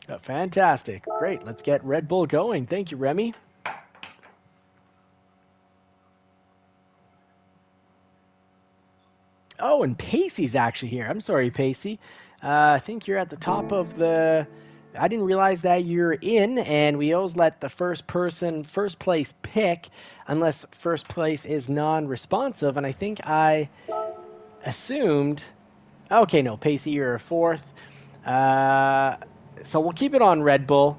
Oh, fantastic. Great. Let's get Red Bull going. Thank you, Remy. Oh, and Pacey's actually here. I'm sorry, Pacey. I think you're at the top of the... I didn't realize that you're in, and we always let the first place pick, unless first place is non-responsive, and I think I assumed... Okay, no, Pacey, you're fourth. So we'll keep it on Red Bull,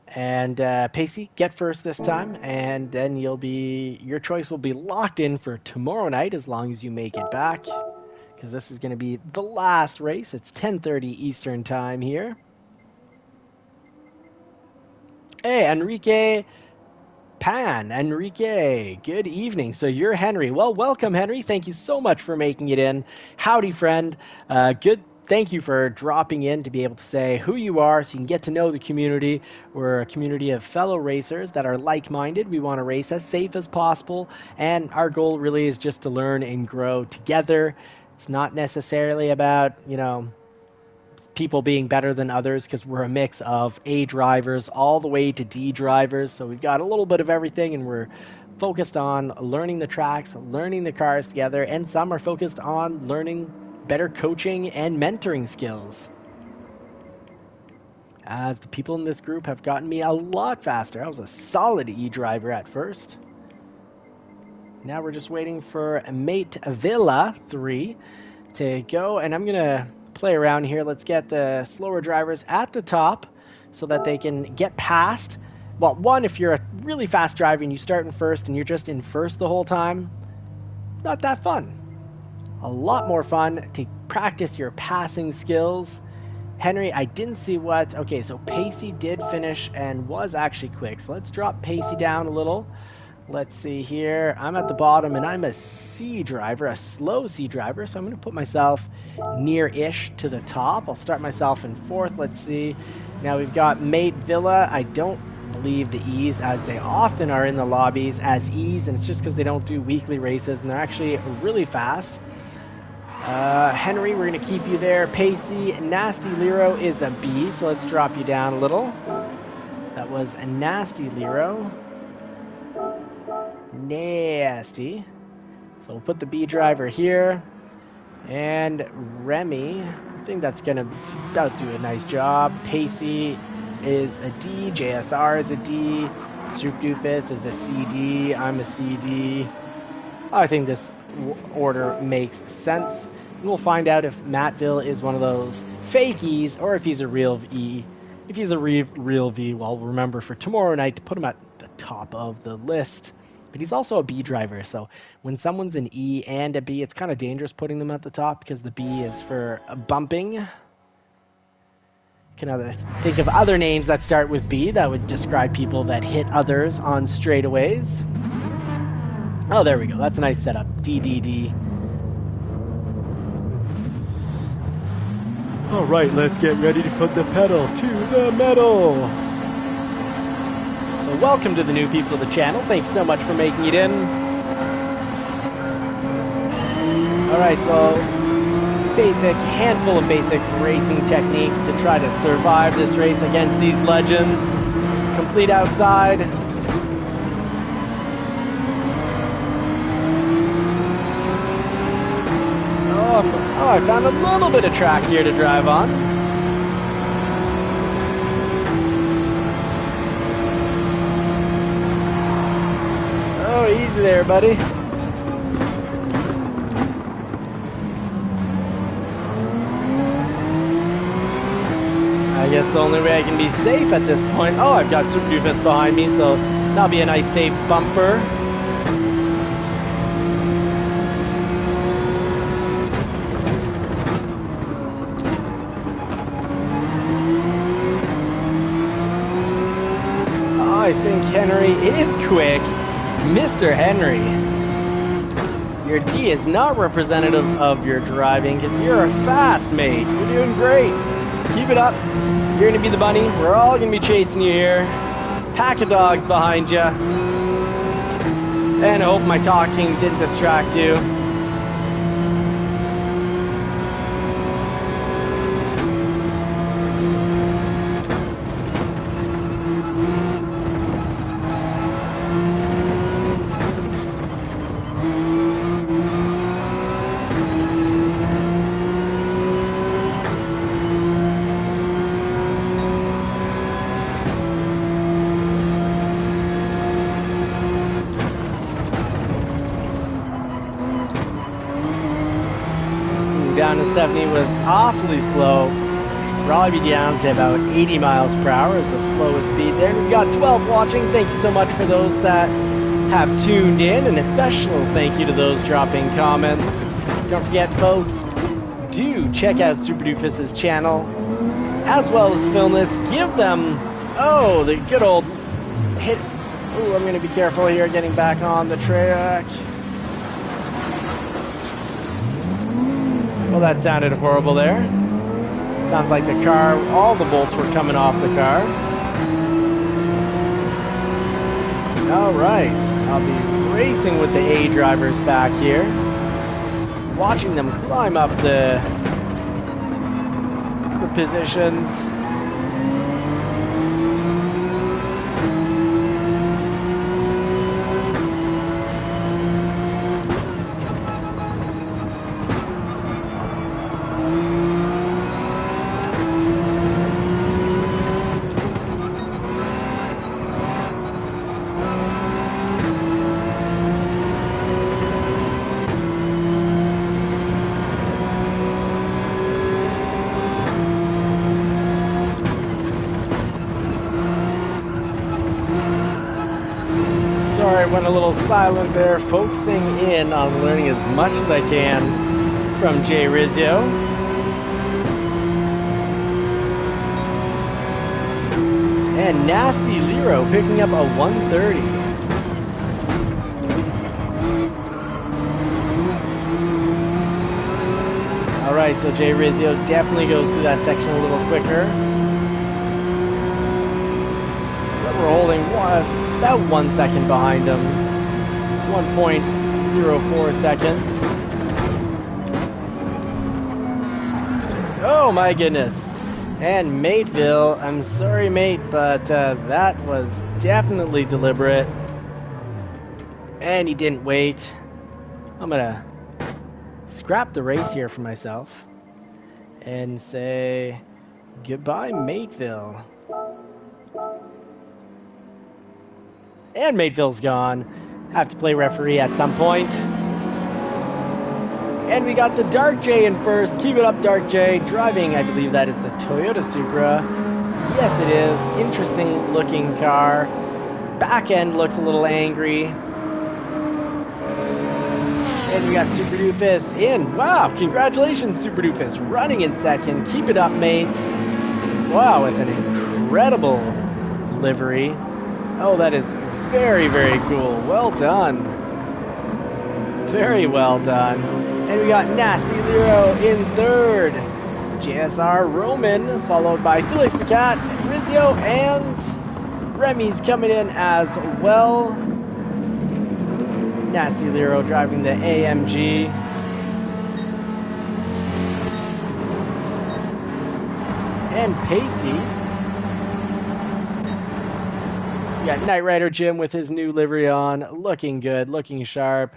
and Pacey, get first this time, and then your choice will be locked in for tomorrow night, as long as you make it back, because this is going to be the last race. It's 10:30 Eastern Time here. Hey, Enrique Pan. Enrique, good evening. So you're Henry. Well, welcome, Henry. Thank you so much for making it in. Howdy, friend. Thank you for dropping in to be able to say who you are so you can get to know the community. We're a community of fellow racers that are like-minded. We want to race as safe as possible, and our goal really is just to learn and grow together. It's not necessarily about, people being better than others, because we're a mix of A drivers all the way to D drivers, so we've got a little bit of everything, and we're focused on learning the tracks, learning the cars together, and some are focused on learning better coaching and mentoring skills. As the people in this group have gotten me a lot faster. I was a solid E driver at first. Now we're just waiting for Mate Villa 3 to go, and I'm going to play around here. Let's get the slower drivers at the top so that they can get past. Well, one, if you're a really fast driver and you start in first and you're just in first the whole time, not that fun. A lot more fun to practice your passing skills. Henry, I didn't see what... Okay, so Pacey did finish and was actually quick. So let's drop Pacey down a little. Let's see here. I'm at the bottom, and I'm a C driver, a slow C driver, so I'm going to put myself near-ish to the top. I'll start myself in fourth. Let's see. Now we've got Mate Villa. I don't believe the E's, as they often are in the lobbies, as E's, and it's just because they don't do weekly races, and they're actually really fast. Henry, we're going to keep you there. Pacey, Nasty Lero is a B, so let's drop you down a little. That was a Nasty Lero. Nasty. So we'll put the B driver here. And Remy, I think that'll do a nice job. Pacey is a D. JSR is a D. Stroop Doofus is a CD. I'm a CD. I think this order makes sense. We'll find out if Mattville is one of those fakies or if he's a real E. If he's a real V, well, remember for tomorrow night to put him at the top of the list. But he's also a B driver, so when someone's an E and a B, it's kind of dangerous putting them at the top because the B is for bumping. You can think of other names that start with B that would describe people that hit others on straightaways. Oh, there we go. That's a nice setup. DDD. Alright, let's get ready to put the pedal to the metal. So welcome to the new people of the channel. Thanks so much for making it in. Alright, so handful of basic racing techniques to try to survive this race against these legends. Complete outside. Oh, I found a little bit of track here to drive on. Oh, easy there, buddy. I guess the only way I can be safe at this point... Oh, I've got Super Doofus behind me, so that'll be a nice safe bumper. Oh, I think Henry is quick. Mr. Henry. Your D is not representative of your driving, because you're a fast mate. You're doing great. Keep it up. You're going to be the bunny. We're all going to be chasing you here. Pack of dogs behind you. And I hope my talking didn't distract you. Down to 70 was awfully slow. Probably be down to about 80 miles per hour is the slowest speed there. And we've got 12 watching. Thank you so much for those that have tuned in, and a special thank you to those dropping comments. Don't forget, folks, do check out Super Doofus's channel, as well as Filmless. Give them, oh, the good old hit. Oh, I'm going to be careful here getting back on the track. Well, that sounded horrible there. Sounds like the car, all the bolts were coming off the car. Alright, I'll be racing with the A drivers back here. Watching them climb up the positions. Sorry, I went a little silent there, focusing in on learning as much as I can from Jay Rizzo. And Nasty Lero picking up a 130. Alright, so Jay Rizzo definitely goes through that section a little quicker. But we're holding about 1 second behind him. 1.04 seconds. Oh my goodness. And Mateville, I'm sorry mate, but that was definitely deliberate. And he didn't wait. I'm gonna scrap the race here for myself and say goodbye Mateville. And Mateville's gone. Have to play referee at some point. And we got the Dark J in first. Keep it up, Dark J. Driving, I believe that is the Toyota Supra. Yes, it is. Interesting looking car. Back end looks a little angry. And we got Super Doofus in. Wow, congratulations, Super Doofus. Running in second. Keep it up, mate. Wow, with an incredible livery. Oh, that is very, very cool. Well done. Very well done. And we got Nasty Lero in third. JSR Roman, followed by Felix the Cat, Rizio, and Remy's coming in as well. Nasty Lero driving the AMG. And Pacey. We got Knight Rider Jim with his new livery on, looking good, looking sharp.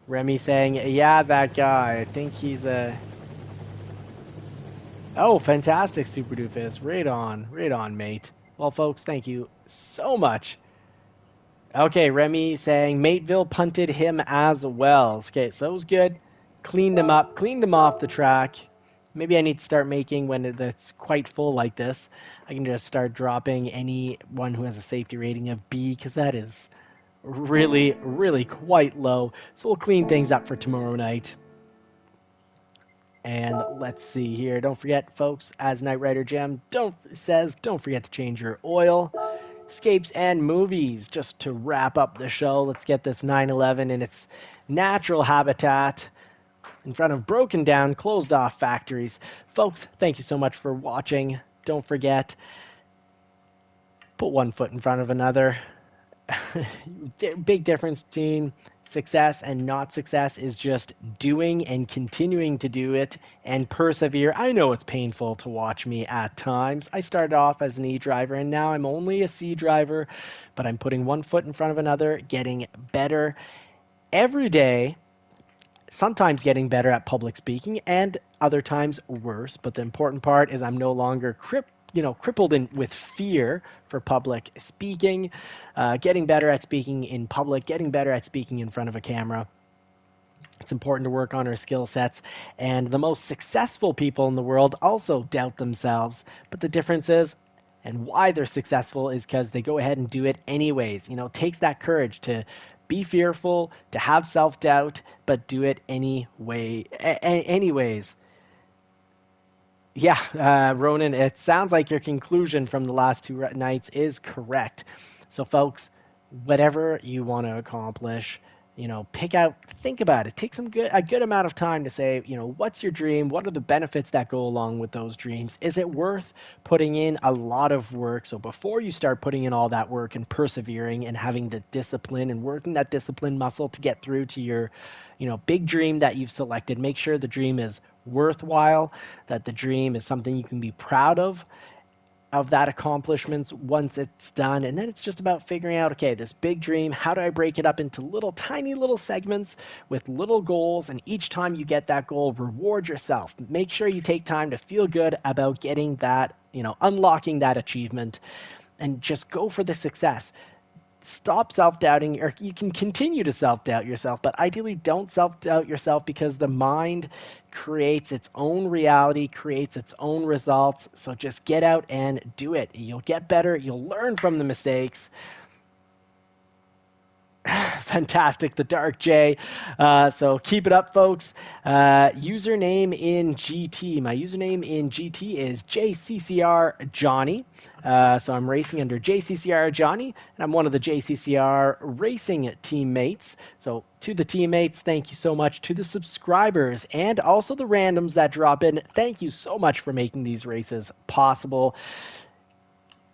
Remy saying, yeah, that guy, I think he's a... Oh, fantastic, Super Doofus. Right on, mate. Well, folks, thank you so much. Okay, Remy saying Mateville punted him as well. Okay, so it was good. Cleaned him up, cleaned him off the track. Maybe I need to start making, when it's quite full like this, I can just start dropping anyone who has a safety rating of B, because that is really, really quite low. So we'll clean things up for tomorrow night. And let's see here. Don't forget, folks, as Knight Rider Jam says, don't forget to change your oil. Escapes and movies. Just to wrap up the show, let's get this 911 in its natural habitat in front of broken down, closed off factories. Folks, thank you so much for watching. Don't forget, put one foot in front of another. Big difference between success and not success is just doing and continuing to do it and persevere. I know it's painful to watch me at times. I started off as an E driver and now I'm only a C driver, but I'm putting one foot in front of another, getting better every day, sometimes getting better at public speaking and other times worse. But the important part is I'm no longer crippled with fear for public speaking, getting better at speaking in public, getting better at speaking in front of a camera. It's important to work on our skill sets, and the most successful people in the world also doubt themselves, but the difference is, and why they're successful, is because they go ahead and do it anyways. It takes that courage to be fearful, to have self-doubt, but do it anyways. Yeah, Ronan, it sounds like your conclusion from the last two nights is correct. So, folks, whatever you want to accomplish, think about it. Take a good amount of time to say, what's your dream? What are the benefits that go along with those dreams? Is it worth putting in a lot of work? So before you start putting in all that work and persevering and having the discipline and working that discipline muscle to get through to your, big dream that you've selected, make sure the dream is worthwhile, that the dream is something you can be proud of that accomplishments once it's done. And then it's just about figuring out, okay, this big dream, how do I break it up into tiny little segments with little goals? And each time you get that goal, reward yourself. Make sure you take time to feel good about getting that, unlocking that achievement, and just go for the success. Stop self-doubting, or you can continue to self-doubt yourself, but ideally don't self-doubt yourself, because the mind creates its own reality, creates its own results. So just get out and do it. You'll get better. You'll learn from the mistakes. Fantastic, the Dark J. So keep it up, folks. Username in GT. My username in GT is JCCR Johnny. So I'm racing under JCCR Johnny, and I'm one of the JCCR racing teammates. So to the teammates, thank you so much. To the subscribers and also the randoms that drop in, thank you so much for making these races possible.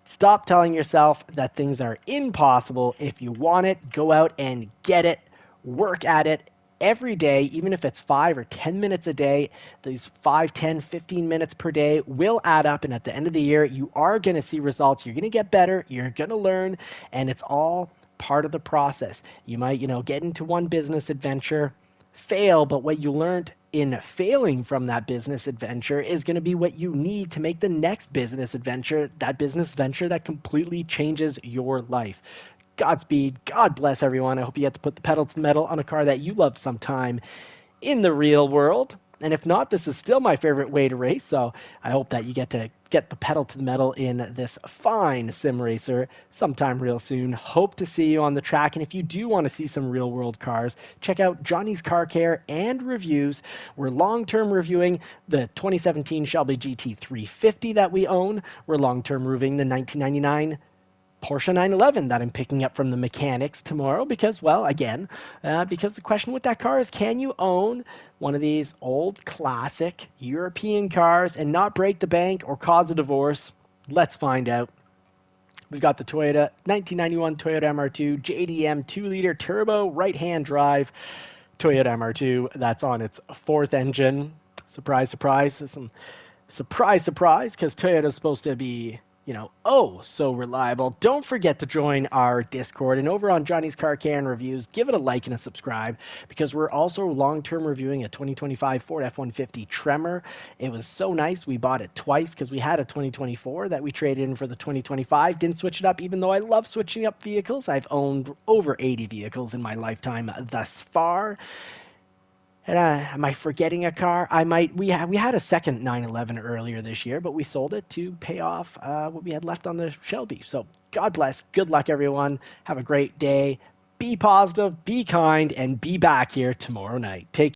Stop telling yourself that things are impossible. If you want it, go out and get it. Work at it every day, even if it's 5 or 10 minutes a day. These 5, 10, 15 minutes per day will add up, and at the end of the year, you are going to see results. You're going to get better. You're going to learn, and it's all part of the process. You might, get into one business adventure, fail, but what you learned in failing from that business adventure is going to be what you need to make the next business adventure that completely changes your life. Godspeed. God bless everyone. I hope you get to put the pedal to the metal on a car that you love sometime in the real world. And if not, this is still my favorite way to race. So I hope that you get to get the pedal to the metal in this fine sim racer sometime real soon. Hope to see you on the track. And if you do want to see some real world cars, check out Johnny's Car Care and Reviews. We're long-term reviewing the 2017 Shelby GT350 that we own. We're long-term reviewing the 1999 Porsche 911 that I'm picking up from the mechanics tomorrow because, well, again, because the question with that car is, can you own one of these old classic European cars and not break the bank or cause a divorce? Let's find out. We've got the Toyota 1991 Toyota MR2 JDM 2-liter turbo right-hand drive Toyota MR2 that's on its fourth engine. Surprise, surprise. Some surprise, because Toyota's supposed to be, oh, so reliable. Don't forget to join our Discord, and over on Johnny's Car Can Reviews, give it a like and a subscribe, because we're also long-term reviewing a 2025 Ford F-150 Tremor. It was so nice. We bought it twice because we had a 2024 that we traded in for the 2025. Didn't switch it up, even though I love switching up vehicles. I've owned over 80 vehicles in my lifetime thus far. And am I forgetting a car? I might. We had a second 911 earlier this year, but we sold it to pay off what we had left on the Shelby. So God bless. Good luck, everyone. Have a great day. Be positive, be kind, and be back here tomorrow night. Take